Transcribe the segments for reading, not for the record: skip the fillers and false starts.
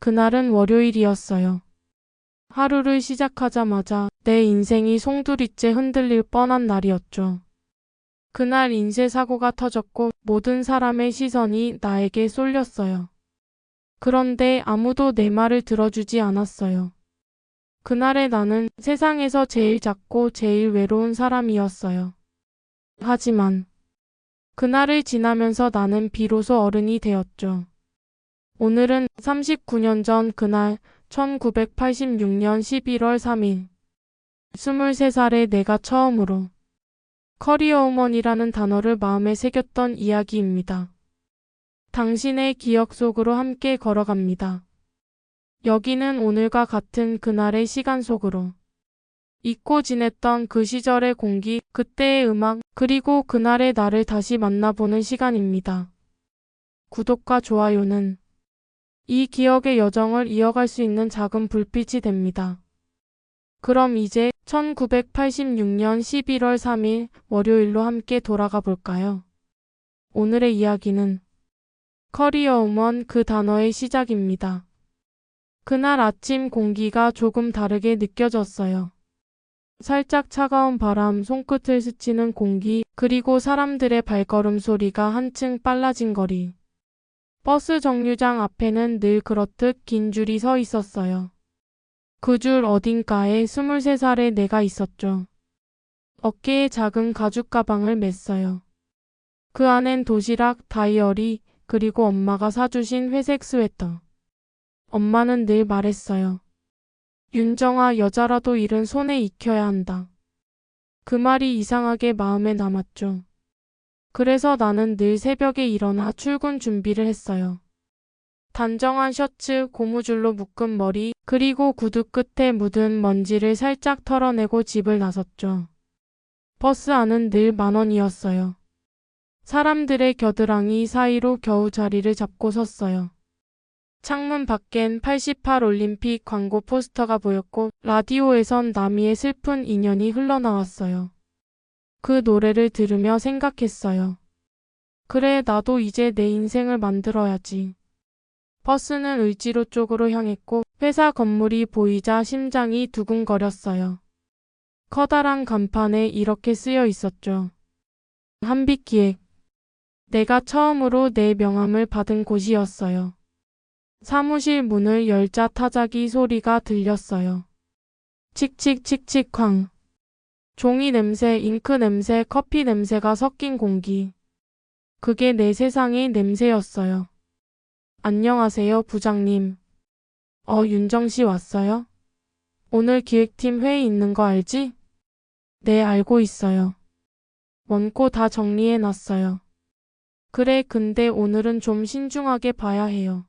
그날은 월요일이었어요. 하루를 시작하자마자 내 인생이 송두리째 흔들릴 뻔한 날이었죠. 그날 인쇄사고가 터졌고 모든 사람의 시선이 나에게 쏠렸어요. 그런데 아무도 내 말을 들어주지 않았어요. 그날의 나는 세상에서 제일 작고 제일 외로운 사람이었어요. 하지만 그날을 지나면서 나는 비로소 어른이 되었죠. 오늘은 39년 전 그날 1986년 11월 3일 23살의 내가 처음으로 커리어우먼이라는 단어를 마음에 새겼던 이야기입니다. 당신의 기억 속으로 함께 걸어갑니다. 여기는 오늘과 같은 그날의 시간 속으로 잊고 지냈던 그 시절의 공기, 그때의 음악, 그리고 그날의 나를 다시 만나보는 시간입니다. 구독과 좋아요는 이 기억의 여정을 이어갈 수 있는 작은 불빛이 됩니다. 그럼 이제 1986년 11월 3일 월요일로 함께 돌아가 볼까요? 오늘의 이야기는 커리어우먼 그 단어의 시작입니다. 그날 아침 공기가 조금 다르게 느껴졌어요. 살짝 차가운 바람, 손끝을 스치는 공기, 그리고 사람들의 발걸음 소리가 한층 빨라진 거리. 버스 정류장 앞에는 늘 그렇듯 긴 줄이 서 있었어요. 그 줄 어딘가에 23살의 내가 있었죠. 어깨에 작은 가죽 가방을 맸어요. 그 안엔 도시락, 다이어리, 그리고 엄마가 사주신 회색 스웨터. 엄마는 늘 말했어요. 윤정아, 여자라도 일은 손에 익혀야 한다. 그 말이 이상하게 마음에 남았죠. 그래서 나는 늘 새벽에 일어나 출근 준비를 했어요. 단정한 셔츠, 고무줄로 묶은 머리, 그리고 구두 끝에 묻은 먼지를 살짝 털어내고 집을 나섰죠. 버스 안은 늘 만원이었어요. 사람들의 겨드랑이 사이로 겨우 자리를 잡고 섰어요. 창문 밖엔 88 올림픽 광고 포스터가 보였고 라디오에선 나미의 슬픈 인연이 흘러나왔어요. 그 노래를 들으며 생각했어요. 그래, 나도 이제 내 인생을 만들어야지. 버스는 을지로 쪽으로 향했고 회사 건물이 보이자 심장이 두근거렸어요. 커다란 간판에 이렇게 쓰여 있었죠. 한빛기획. 내가 처음으로 내 명함을 받은 곳이었어요. 사무실 문을 열자 타자기 소리가 들렸어요. 칙칙칙칙쾅. 종이 냄새, 잉크 냄새, 커피 냄새가 섞인 공기. 그게 내 세상의 냄새였어요. 안녕하세요, 부장님. 윤정 씨 왔어요? 오늘 기획팀 회의 있는 거 알지? 네, 알고 있어요. 원고 다 정리해 놨어요. 그래, 근데 오늘은 좀 신중하게 봐야 해요.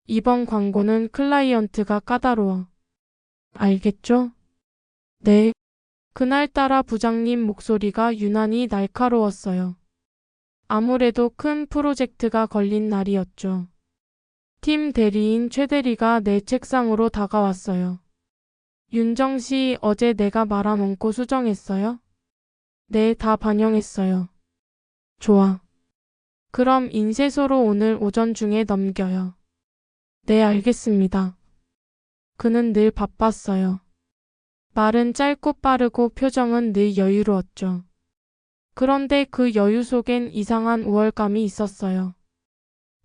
이번 광고는 클라이언트가 까다로워. 알겠죠? 네. 그날따라 부장님 목소리가 유난히 날카로웠어요. 아무래도 큰 프로젝트가 걸린 날이었죠. 팀 대리인 최 대리가 내 책상으로 다가왔어요. 윤정 씨, 어제 내가 말한 원고 수정했어요? 네, 다 반영했어요. 좋아. 그럼 인쇄소로 오늘 오전 중에 넘겨요. 네, 알겠습니다. 그는 늘 바빴어요. 말은 짧고 빠르고 표정은 늘 여유로웠죠. 그런데 그 여유 속엔 이상한 우월감이 있었어요.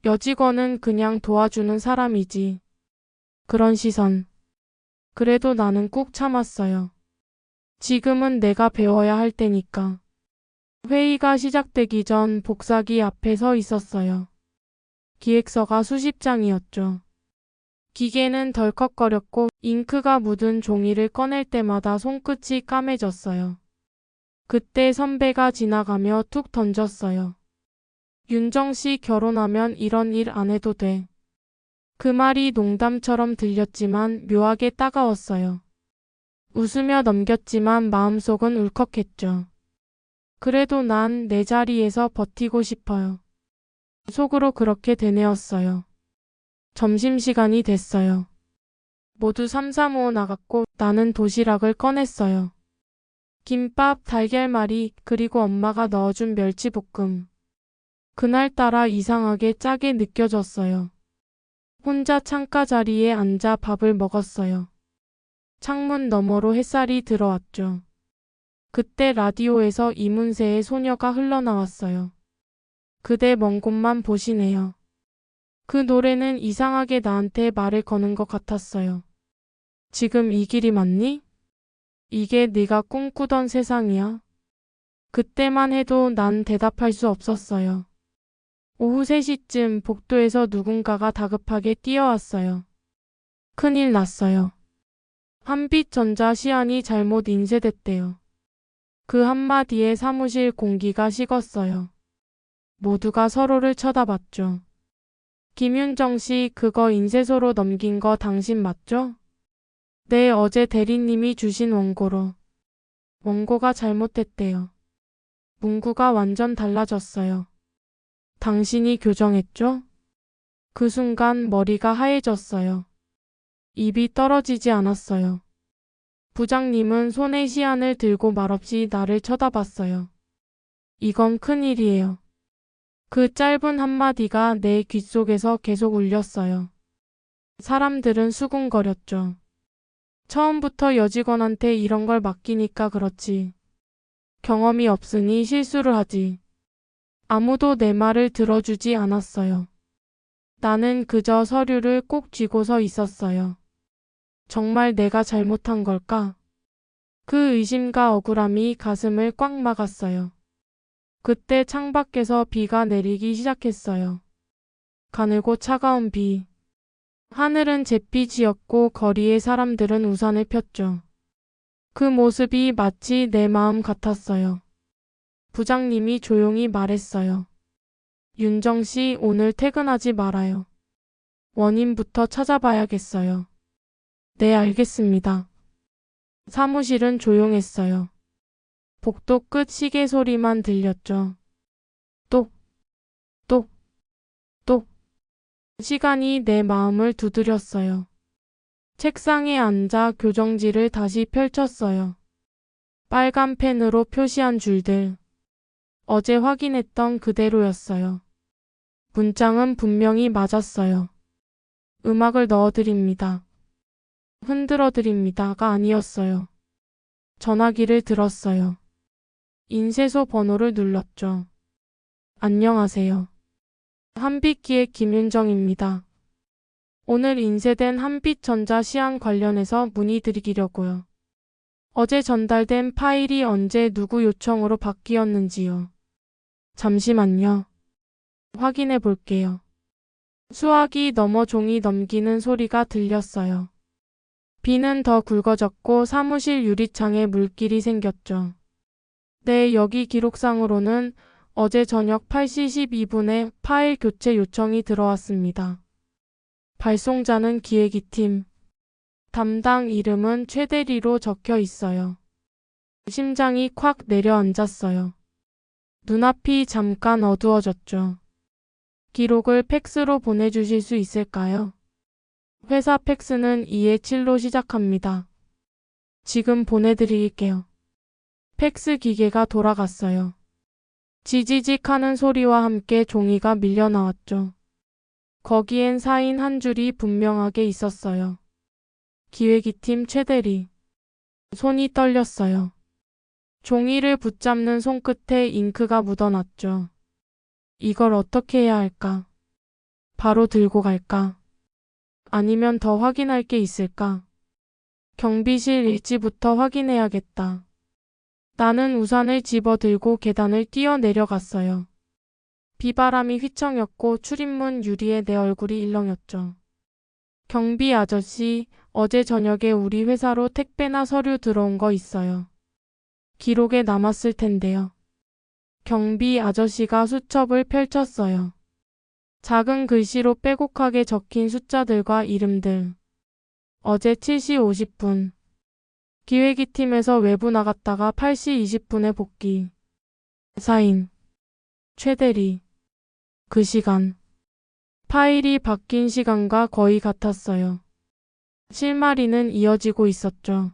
여직원은 그냥 도와주는 사람이지. 그런 시선. 그래도 나는 꾹 참았어요. 지금은 내가 배워야 할 때니까. 회의가 시작되기 전 복사기 앞에 서 있었어요. 기획서가 수십 장이었죠. 기계는 덜컥거렸고 잉크가 묻은 종이를 꺼낼 때마다 손끝이 까매졌어요. 그때 선배가 지나가며 툭 던졌어요. 윤정 씨, 결혼하면 이런 일 안 해도 돼. 그 말이 농담처럼 들렸지만 묘하게 따가웠어요. 웃으며 넘겼지만 마음속은 울컥했죠. 그래도 난 내 자리에서 버티고 싶어요. 속으로 그렇게 되뇌었어요. 점심시간이 됐어요. 모두 삼삼오오 나갔고 나는 도시락을 꺼냈어요. 김밥, 달걀말이, 그리고 엄마가 넣어준 멸치볶음. 그날따라 이상하게 짜게 느껴졌어요. 혼자 창가 자리에 앉아 밥을 먹었어요. 창문 너머로 햇살이 들어왔죠. 그때 라디오에서 이문세의 소녀가 흘러나왔어요. 그대 먼 곳만 보시네요. 그 노래는 이상하게 나한테 말을 거는 것 같았어요. 지금 이 길이 맞니? 이게 네가 꿈꾸던 세상이야? 그때만 해도 난 대답할 수 없었어요. 오후 3시쯤 복도에서 누군가가 다급하게 뛰어왔어요. 큰일 났어요. 한빛전자 시안이 잘못 인쇄됐대요. 그 한마디에 사무실 공기가 식었어요. 모두가 서로를 쳐다봤죠. 김윤정 씨, 그거 인쇄소로 넘긴 거 당신 맞죠? 네, 어제 대리님이 주신 원고로. 원고가 잘못됐대요. 문구가 완전 달라졌어요. 당신이 교정했죠? 그 순간 머리가 하얘졌어요. 입이 떨어지지 않았어요. 부장님은 손에 시안을 들고 말없이 나를 쳐다봤어요. 이건 큰일이에요. 그 짧은 한마디가 내 귓속에서 계속 울렸어요. 사람들은 수군거렸죠. 처음부터 여직원한테 이런 걸 맡기니까 그렇지. 경험이 없으니 실수를 하지. 아무도 내 말을 들어주지 않았어요. 나는 그저 서류를 꼭 쥐고 서 있었어요. 정말 내가 잘못한 걸까? 그 의심과 억울함이 가슴을 꽉 막았어요. 그때 창밖에서 비가 내리기 시작했어요. 가늘고 차가운 비. 하늘은 잿빛이었고 거리의 사람들은 우산을 폈죠. 그 모습이 마치 내 마음 같았어요. 부장님이 조용히 말했어요. 윤정 씨, 오늘 퇴근하지 말아요. 원인부터 찾아봐야겠어요. 네, 알겠습니다. 사무실은 조용했어요. 복도 끝 시계 소리만 들렸죠. 똑, 똑, 똑. 시간이 내 마음을 두드렸어요. 책상에 앉아 교정지를 다시 펼쳤어요. 빨간 펜으로 표시한 줄들. 어제 확인했던 그대로였어요. 문장은 분명히 맞았어요. 음악을 넣어드립니다. 흔들어드립니다가 아니었어요. 전화기를 들었어요. 인쇄소 번호를 눌렀죠. 안녕하세요. 한빛기의 김윤정입니다. 오늘 인쇄된 한빛전자 시안 관련해서 문의드리려고요. 어제 전달된 파일이 언제 누구 요청으로 바뀌었는지요. 잠시만요. 확인해 볼게요. 수화기 너머 종이 넘기는 소리가 들렸어요. 비는 더 굵어졌고 사무실 유리창에 물길이 생겼죠. 네, 여기 기록상으로는 어제 저녁 8시 12분에 파일 교체 요청이 들어왔습니다. 발송자는 기획이팀. 담당 이름은 최대리로 적혀 있어요. 심장이 콱 내려앉았어요. 눈앞이 잠깐 어두워졌죠. 기록을 팩스로 보내주실 수 있을까요? 회사 팩스는 227로 시작합니다. 지금 보내드릴게요. 팩스 기계가 돌아갔어요. 지지직 하는 소리와 함께 종이가 밀려 나왔죠. 거기엔 사인 한 줄이 분명하게 있었어요. 기획이팀 최대리. 손이 떨렸어요. 종이를 붙잡는 손끝에 잉크가 묻어났죠. 이걸 어떻게 해야 할까? 바로 들고 갈까? 아니면 더 확인할 게 있을까? 경비실 일지부터 확인해야겠다. 나는 우산을 집어들고 계단을 뛰어내려갔어요. 비바람이 휘청였고 출입문 유리에 내 얼굴이 일렁였죠. 경비 아저씨, 어제 저녁에 우리 회사로 택배나 서류 들어온 거 있어요. 기록에 남았을 텐데요. 경비 아저씨가 수첩을 펼쳤어요. 작은 글씨로 빼곡하게 적힌 숫자들과 이름들. 어제 7시 50분. 기획이 팀에서 외부 나갔다가 8시 20분에 복귀. 사인. 최대리. 그 시간. 파일이 바뀐 시간과 거의 같았어요. 실마리는 이어지고 있었죠.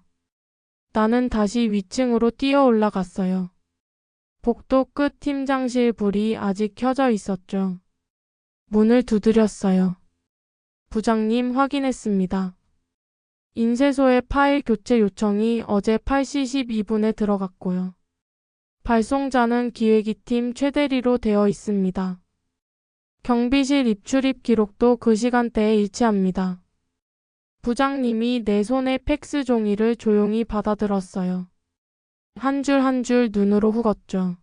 나는 다시 위층으로 뛰어 올라갔어요. 복도 끝 팀장실 불이 아직 켜져 있었죠. 문을 두드렸어요. 부장님 확인했습니다. 인쇄소에 파일 교체 요청이 어제 8시 12분에 들어갔고요. 발송자는 기획이팀 최대리로 되어 있습니다. 경비실 입출입 기록도 그 시간대에 일치합니다. 부장님이 내 손에 팩스 종이를 조용히 받아들었어요. 한 줄 한 줄 눈으로 훑었죠.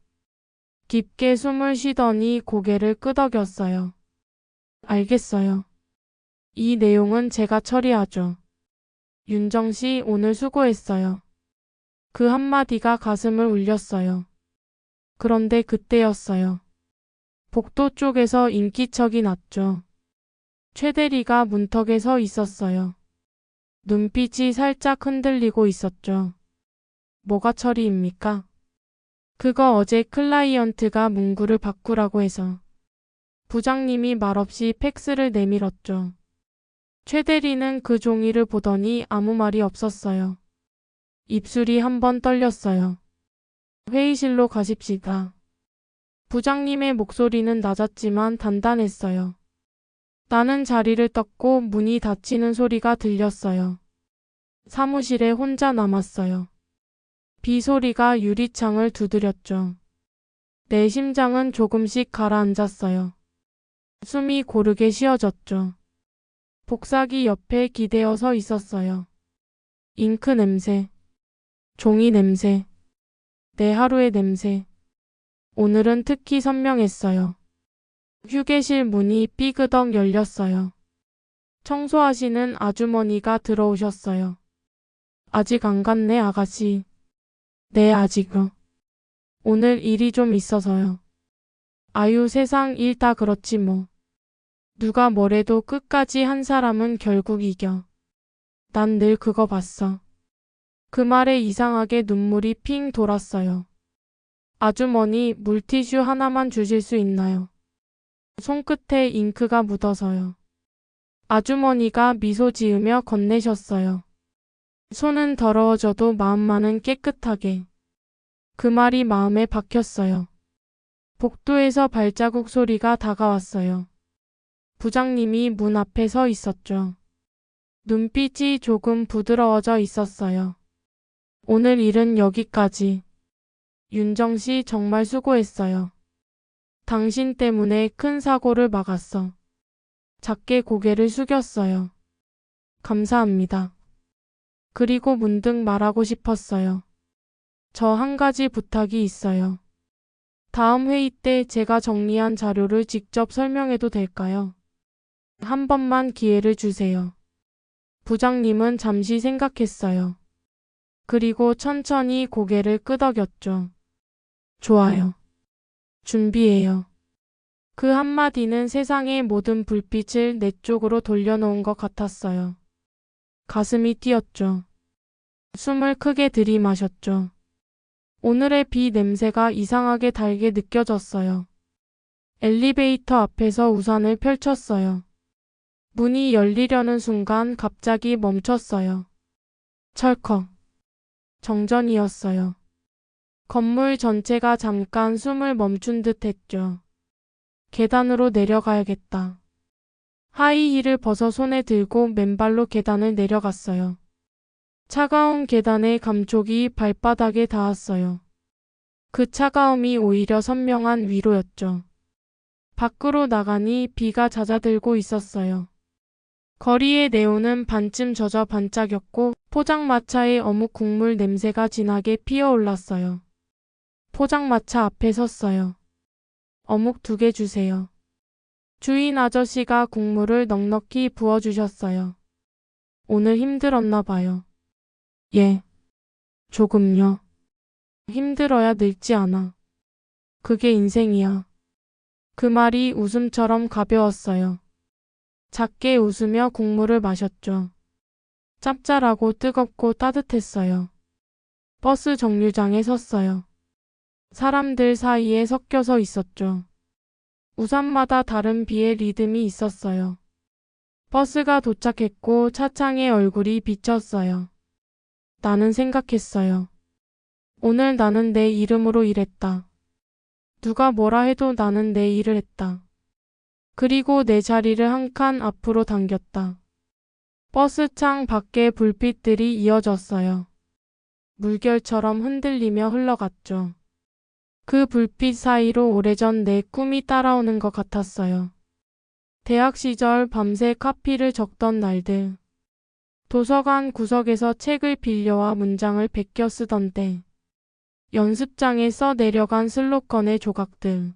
깊게 숨을 쉬더니 고개를 끄덕였어요. 알겠어요. 이 내용은 제가 처리하죠. 윤정 씨 오늘 수고했어요. 그 한마디가 가슴을 울렸어요. 그런데 그때였어요. 복도 쪽에서 인기척이 났죠. 최 대리가 문턱에 서 있었어요. 눈빛이 살짝 흔들리고 있었죠. 뭐가 처리입니까? 그거 어제 클라이언트가 문구를 바꾸라고 해서. 부장님이 말없이 팩스를 내밀었죠. 최 대리는 그 종이를 보더니 아무 말이 없었어요. 입술이 한번 떨렸어요. 회의실로 가십시다. 부장님의 목소리는 낮았지만 단단했어요. 나는 자리를 떴고 문이 닫히는 소리가 들렸어요. 사무실에 혼자 남았어요. 비 소리가 유리창을 두드렸죠. 내 심장은 조금씩 가라앉았어요. 숨이 고르게 쉬어졌죠. 복사기 옆에 기대어 서 있었어요. 잉크 냄새, 종이 냄새, 내 하루의 냄새. 오늘은 특히 선명했어요. 휴게실 문이 삐그덕 열렸어요. 청소하시는 아주머니가 들어오셨어요. 아직 안 갔네, 아가씨. 네, 아직요. 오늘 일이 좀 있어서요. 아유, 세상 일 다 그렇지 뭐. 누가 뭐래도 끝까지 한 사람은 결국 이겨. 난 늘 그거 봤어. 그 말에 이상하게 눈물이 핑 돌았어요. 아주머니, 물티슈 하나만 주실 수 있나요? 손끝에 잉크가 묻어서요. 아주머니가 미소 지으며 건네셨어요. 손은 더러워져도 마음만은 깨끗하게. 그 말이 마음에 박혔어요. 복도에서 발자국 소리가 다가왔어요. 부장님이 문 앞에 서 있었죠. 눈빛이 조금 부드러워져 있었어요. 오늘 일은 여기까지. 윤정 씨 정말 수고했어요. 당신 때문에 큰 사고를 막았어. 작게 고개를 숙였어요. 감사합니다. 그리고 문득 말하고 싶었어요. 저 한 가지 부탁이 있어요. 다음 회의 때 제가 정리한 자료를 직접 설명해도 될까요? 한 번만 기회를 주세요. 부장님은 잠시 생각했어요. 그리고 천천히 고개를 끄덕였죠. 좋아요. 준비해요. 그 한마디는 세상의 모든 불빛을 내 쪽으로 돌려놓은 것 같았어요. 가슴이 뛰었죠. 숨을 크게 들이마셨죠. 오늘의 비 냄새가 이상하게 달게 느껴졌어요. 엘리베이터 앞에서 우산을 펼쳤어요. 문이 열리려는 순간 갑자기 멈췄어요. 철컥. 정전이었어요. 건물 전체가 잠깐 숨을 멈춘 듯 했죠. 계단으로 내려가야겠다. 하이힐을 벗어 손에 들고 맨발로 계단을 내려갔어요. 차가운 계단의 감촉이 발바닥에 닿았어요. 그 차가움이 오히려 선명한 위로였죠. 밖으로 나가니 비가 잦아들고 있었어요. 거리의 네온은 반쯤 젖어 반짝였고 포장마차의 어묵 국물 냄새가 진하게 피어올랐어요. 포장마차 앞에 섰어요. 어묵 2개 주세요. 주인 아저씨가 국물을 넉넉히 부어주셨어요. 오늘 힘들었나 봐요. 예. 조금요. 힘들어야 늙지 않아. 그게 인생이야. 그 말이 웃음처럼 가벼웠어요. 작게 웃으며 국물을 마셨죠. 짭짤하고 뜨겁고 따뜻했어요. 버스 정류장에 섰어요. 사람들 사이에 섞여서 있었죠. 우산마다 다른 비의 리듬이 있었어요. 버스가 도착했고 차창에 얼굴이 비쳤어요. 나는 생각했어요. 오늘 나는 내 이름으로 일했다. 누가 뭐라 해도 나는 내 일을 했다. 그리고 내 자리를 한 칸 앞으로 당겼다. 버스 창 밖에 불빛들이 이어졌어요. 물결처럼 흔들리며 흘러갔죠. 그 불빛 사이로 오래전 내 꿈이 따라오는 것 같았어요. 대학 시절 밤새 카피를 적던 날들. 도서관 구석에서 책을 빌려와 문장을 베껴 쓰던 때. 연습장에 써 내려간 슬로건의 조각들.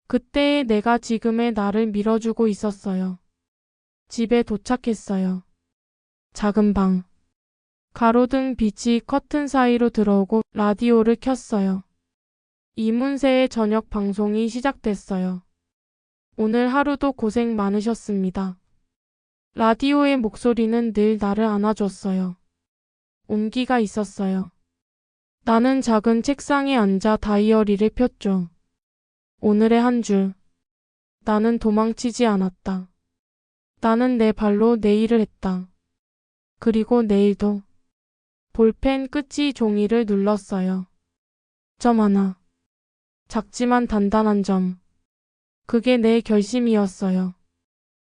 그때의 내가 지금의 나를 밀어주고 있었어요. 집에 도착했어요. 작은 방. 가로등 빛이 커튼 사이로 들어오고 라디오를 켰어요. 이문세의 저녁 방송이 시작됐어요. 오늘 하루도 고생 많으셨습니다. 라디오의 목소리는 늘 나를 안아줬어요. 온기가 있었어요. 나는 작은 책상에 앉아 다이어리를 폈죠. 오늘의 한 줄. 나는 도망치지 않았다. 나는 내 발로 내일을 했다. 그리고 내일도. 볼펜 끝이 종이를 눌렀어요. 점 하나. 작지만 단단한 점. 그게 내 결심이었어요.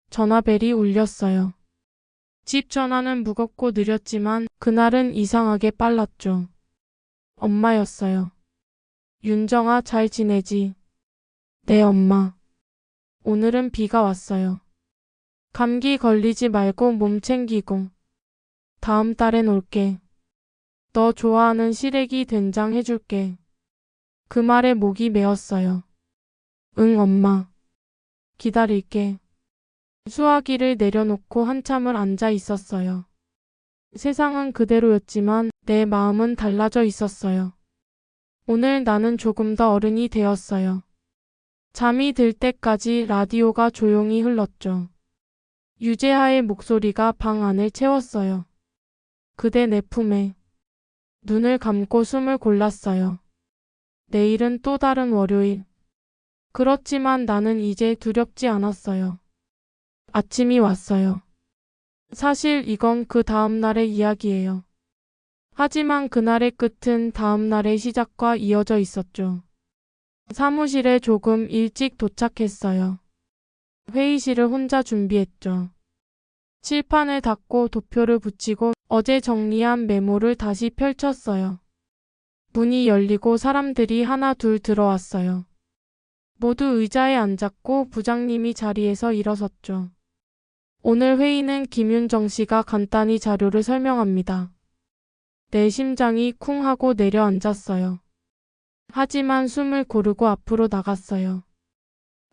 전화벨이 울렸어요. 집 전화는 무겁고 느렸지만 그날은 이상하게 빨랐죠. 엄마였어요. 윤정아, 잘 지내지? 네, 엄마. 오늘은 비가 왔어요. 감기 걸리지 말고 몸 챙기고. 다음 달엔 올게. 너 좋아하는 시래기 된장 해줄게. 그 말에 목이 메었어요. 응, 엄마. 기다릴게. 수화기를 내려놓고 한참을 앉아 있었어요. 세상은 그대로였지만 내 마음은 달라져 있었어요. 오늘 나는 조금 더 어른이 되었어요. 잠이 들 때까지 라디오가 조용히 흘렀죠. 유재하의 목소리가 방 안을 채웠어요. 그대 내 품에. 눈을 감고 숨을 골랐어요. 내일은 또 다른 월요일. 그렇지만 나는 이제 두렵지 않았어요. 아침이 왔어요. 사실 이건 그 다음 날의 이야기예요. 하지만 그날의 끝은 다음 날의 시작과 이어져 있었죠. 사무실에 조금 일찍 도착했어요. 회의실을 혼자 준비했죠. 칠판을 닫고 도표를 붙이고 어제 정리한 메모를 다시 펼쳤어요. 문이 열리고 사람들이 하나 둘 들어왔어요. 모두 의자에 앉았고 부장님이 자리에서 일어섰죠. 오늘 회의는 김윤정 씨가 간단히 자료를 설명합니다. 내 심장이 쿵 하고 내려앉았어요. 하지만 숨을 고르고 앞으로 나갔어요.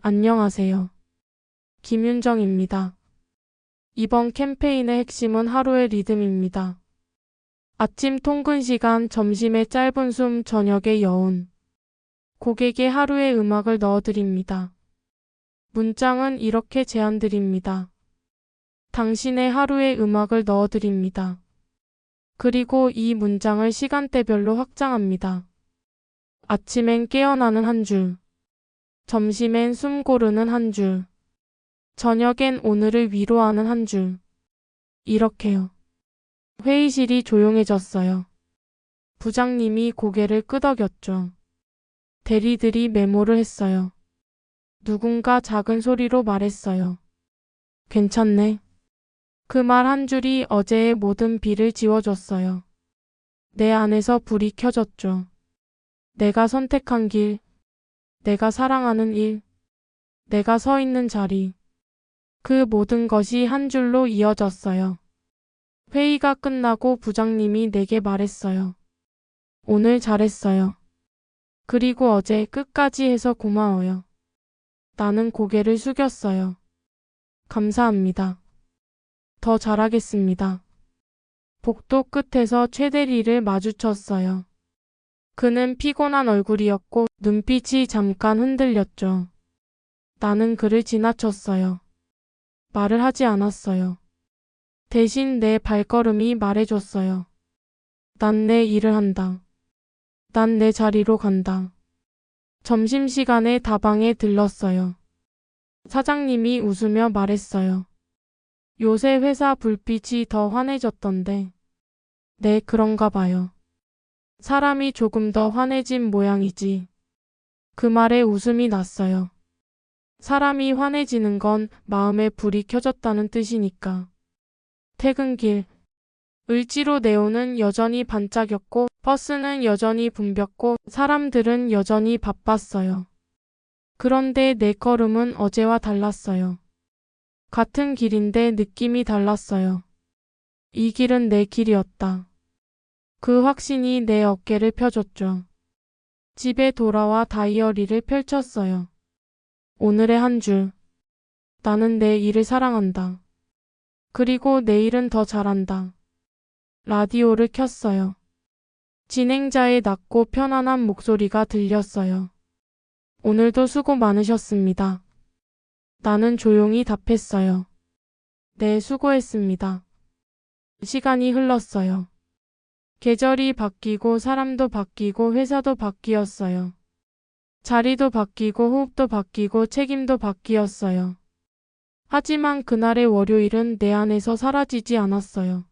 안녕하세요. 김윤정입니다. 이번 캠페인의 핵심은 하루의 리듬입니다. 아침 통근 시간, 점심의 짧은 숨, 저녁의 여운. 고객의 하루의 음악을 넣어드립니다. 문장은 이렇게 제안드립니다. 당신의 하루의 음악을 넣어드립니다. 그리고 이 문장을 시간대별로 확장합니다. 아침엔 깨어나는 한 줄. 점심엔 숨 고르는 한 줄. 저녁엔 오늘을 위로하는 한 줄. 이렇게요. 회의실이 조용해졌어요. 부장님이 고개를 끄덕였죠. 대리들이 메모를 했어요. 누군가 작은 소리로 말했어요. 괜찮네. 그 말 한 줄이 어제의 모든 비를 지워줬어요. 내 안에서 불이 켜졌죠. 내가 선택한 길, 내가 사랑하는 일, 내가 서 있는 자리. 그 모든 것이 한 줄로 이어졌어요. 회의가 끝나고 부장님이 내게 말했어요. 오늘 잘했어요. 그리고 어제 끝까지 해서 고마워요. 나는 고개를 숙였어요. 감사합니다. 더 잘하겠습니다. 복도 끝에서 최 대리를 마주쳤어요. 그는 피곤한 얼굴이었고 눈빛이 잠깐 흔들렸죠. 나는 그를 지나쳤어요. 말을 하지 않았어요. 대신 내 발걸음이 말해줬어요. 난 내 일을 한다. 난 내 자리로 간다. 점심시간에 다방에 들렀어요. 사장님이 웃으며 말했어요. 요새 회사 불빛이 더 환해졌던데. 네, 그런가 봐요. 사람이 조금 더 환해진 모양이지. 그 말에 웃음이 났어요. 사람이 환해지는 건 마음에 불이 켜졌다는 뜻이니까. 퇴근길. 을지로 네온은 여전히 반짝였고 버스는 여전히 붐볐고 사람들은 여전히 바빴어요. 그런데 내 걸음은 어제와 달랐어요. 같은 길인데 느낌이 달랐어요. 이 길은 내 길이었다. 그 확신이 내 어깨를 펴줬죠. 집에 돌아와 다이어리를 펼쳤어요. 오늘의 한 줄. 나는 내 일을 사랑한다. 그리고 내일은 더 잘한다. 라디오를 켰어요. 진행자의 낮고 편안한 목소리가 들렸어요. 오늘도 수고 많으셨습니다. 나는 조용히 답했어요. 네, 수고했습니다. 시간이 흘렀어요. 계절이 바뀌고 사람도 바뀌고 회사도 바뀌었어요. 자리도 바뀌고 호흡도 바뀌고 책임도 바뀌었어요. 하지만 그날의 월요일은 내 안에서 사라지지 않았어요.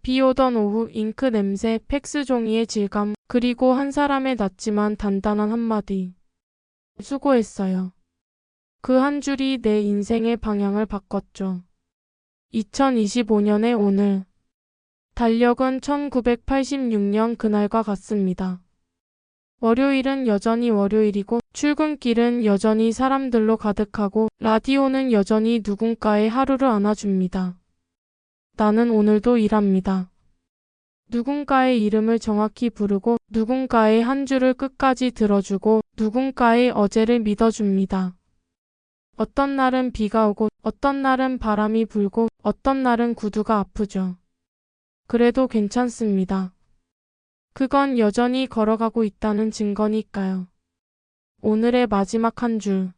비 오던 오후 잉크 냄새, 팩스 종이의 질감, 그리고 한 사람의 낮지만 단단한 한마디. 수고했어요. 그 한 줄이 내 인생의 방향을 바꿨죠. 2025년의 오늘. 달력은 1986년 그날과 같습니다. 월요일은 여전히 월요일이고 출근길은 여전히 사람들로 가득하고 라디오는 여전히 누군가의 하루를 안아줍니다. 나는 오늘도 일합니다. 누군가의 이름을 정확히 부르고 누군가의 한 줄을 끝까지 들어주고 누군가의 어제를 믿어줍니다. 어떤 날은 비가 오고 어떤 날은 바람이 불고 어떤 날은 구두가 아프죠. 그래도 괜찮습니다. 그건 여전히 걸어가고 있다는 증거니까요. 오늘의 마지막 한 줄.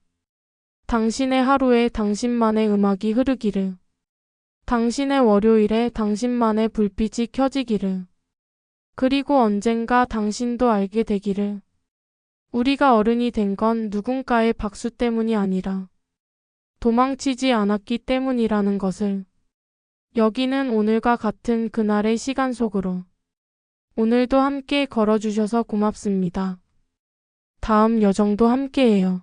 당신의 하루에 당신만의 음악이 흐르기를. 당신의 월요일에 당신만의 불빛이 켜지기를. 그리고 언젠가 당신도 알게 되기를. 우리가 어른이 된 건 누군가의 박수 때문이 아니라 도망치지 않았기 때문이라는 것을. 여기는 오늘과 같은 그날의 시간 속으로. 오늘도 함께 걸어주셔서 고맙습니다. 다음 여정도 함께해요.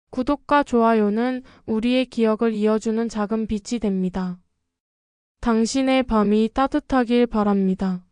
구독과 좋아요는 우리의 기억을 이어주는 작은 빛이 됩니다. 당신의 밤이 따뜻하길 바랍니다.